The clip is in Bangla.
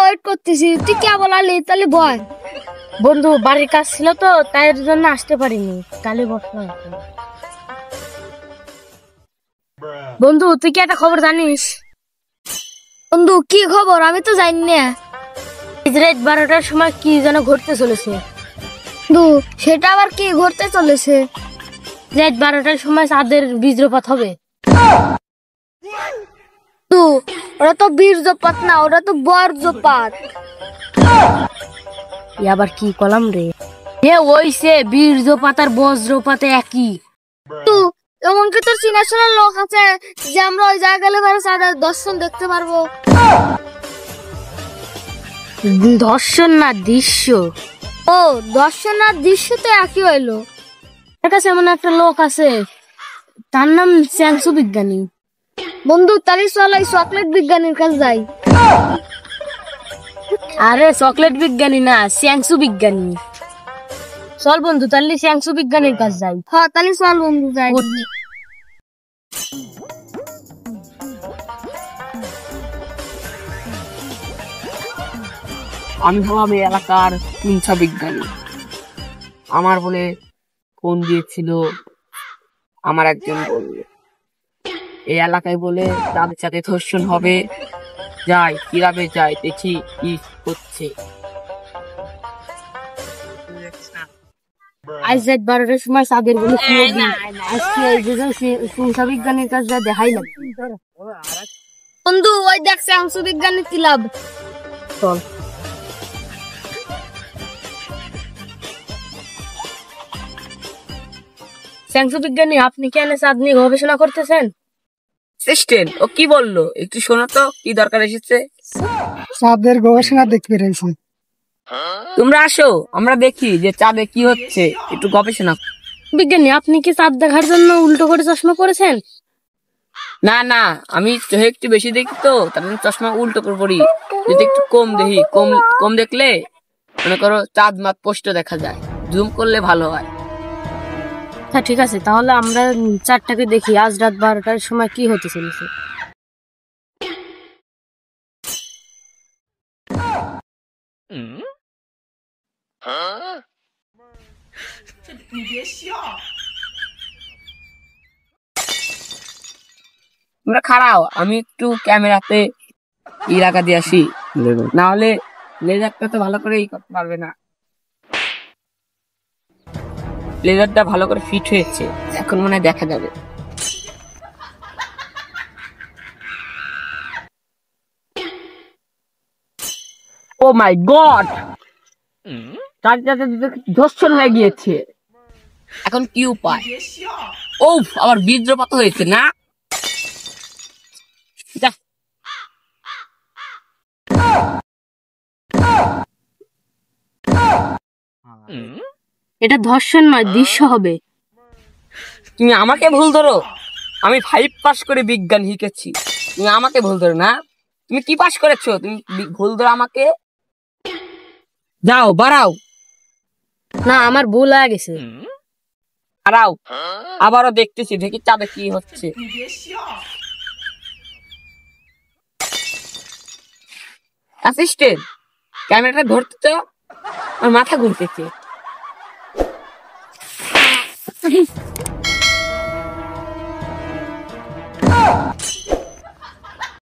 ওয়েট করতেছি, তুই কে বলালি? তাহলে বল। বন্ধু বাড়ির কাজ ছিল তো তাই এর জন্য আসতে পারিনি, কালে বসলাম। বন্ধু তুই কি একটা খবর জানিস? বন্ধু কি খবর? আমি তো জানি না। রাত 12টার সময় কি যেন ঘটতে চলেছে। বন্ধু সেটা আবার কি ঘটতে চলেছে? রাত 12টার সময় চাঁদের বীজ্রপাত হবে। বন্ধু ওটা তো বীর্যপাত না, ওটা তো বর্জ্যপাত। আবার কি কলাম রে? ওইসে বীর্যপাত আর বজ্রপাতে একই। বন্ধু এমনকি তোর চিনাশোনা লোক আছে যে আমরা ওই জায়গায় গেলে পরে চাঁদের দর্শন দেখতে পারবো। দর্শন না দৃশ্য। ও দর্শন আর দৃশ্য তো একই হইলো। তার কাছে এমন একটা লোক আছে, তার নাম চ্যাংসু বিজ্ঞানী। বন্ধু তাহলে চল ওই চকলেট বিজ্ঞানীর কাছে যাই। আরে চকলেট বিজ্ঞানী না, চ্যাংসু বিজ্ঞানী। চল বন্ধু তাহলে চ্যাংসু বিজ্ঞানীর কাছে যাই। হ্যাঁ তাহলে চল বন্ধু যাই। আমি হলাম এই এলাকার হিংসা বিজ্ঞানী। আমার বলে ফোন দিয়েছিল আমার একজন বলল এই এলাকায় বলে তাদের সাথে ধর্ষণ হবে। যাই কিভাবে যাই দেখি কি হচ্ছে। আজ রাত 12টার সময় চাঁদের বলে আজকে হিংসা বিজ্ঞানীর কাছে দেখাই না। বন্ধু ওই দেখ চ্যাংসু বিজ্ঞানী ক্লাব। চল। চ্যাংসু বিজ্ঞানী আপনি কেন চাঁদ নিয়ে গবেষণা করতেছেন? অ্যাসিস্ট্যান্ট ও কি বললো একটু শোনো তো, কি দরকার এসেছে? চাঁদের গবেষণা দেখতে পেরেছি। তোমরা আসো আমরা দেখি যে চাঁদে কি হচ্ছে, একটু গবেষণা। বিজ্ঞানী আপনি কি চাঁদ দেখার জন্য উল্টো করে চশমা পরেছেন? না না, আমি চোখে একটু বেশি দেখি তো তার জন্য চশমা উল্টো করে পড়ি, যদি একটু কম দেখি। কম কম দেখলে মনে করো চাঁদ মাত স্পষ্ট দেখা যায়, জুম করলে ভালো হয়। হ্যাঁ ঠিক আছে, তাহলে আমরা চাঁদটাকে দেখি আজ রাত 12টার সময় কি হতে চলেছে। তোমরা খাড়াও, আমি একটু ক্যামেরাতে লাগা দিয়ে আসি, না হলে লেজারটা তো ভালো করে করতে পারবে না। লেজারটা ভালো করে ফিট হয়েছে, এখন মনে হয় দেখা যাবে। ও মাই গড, ধর্ষণ হয়ে গিয়েছে। এখন কি উপায়? ও আবার বীর্যপাত হয়েছে না? এটা ধর্ষণ নয়, দৃশ্য হবে। তুমি আমাকে ভুল ধরো, আমি 5 পাস করে বিজ্ঞান শিখেছি, তুমি আমাকে ভুল ধরো না। তুমি কি পাস করেছো? তুমি ভুল ধরো আমাকে। যাও বাড়াও। না আমার ভুল হয়ে গেছে। বাড়াও, আবারও দেখতেছি, দেখি চাঁদে কি হচ্ছে। অ্যাসিস্ট্যান্ট ক্যামেরাটা ধরতে তো, আমার মাথা ঘুরতেছে।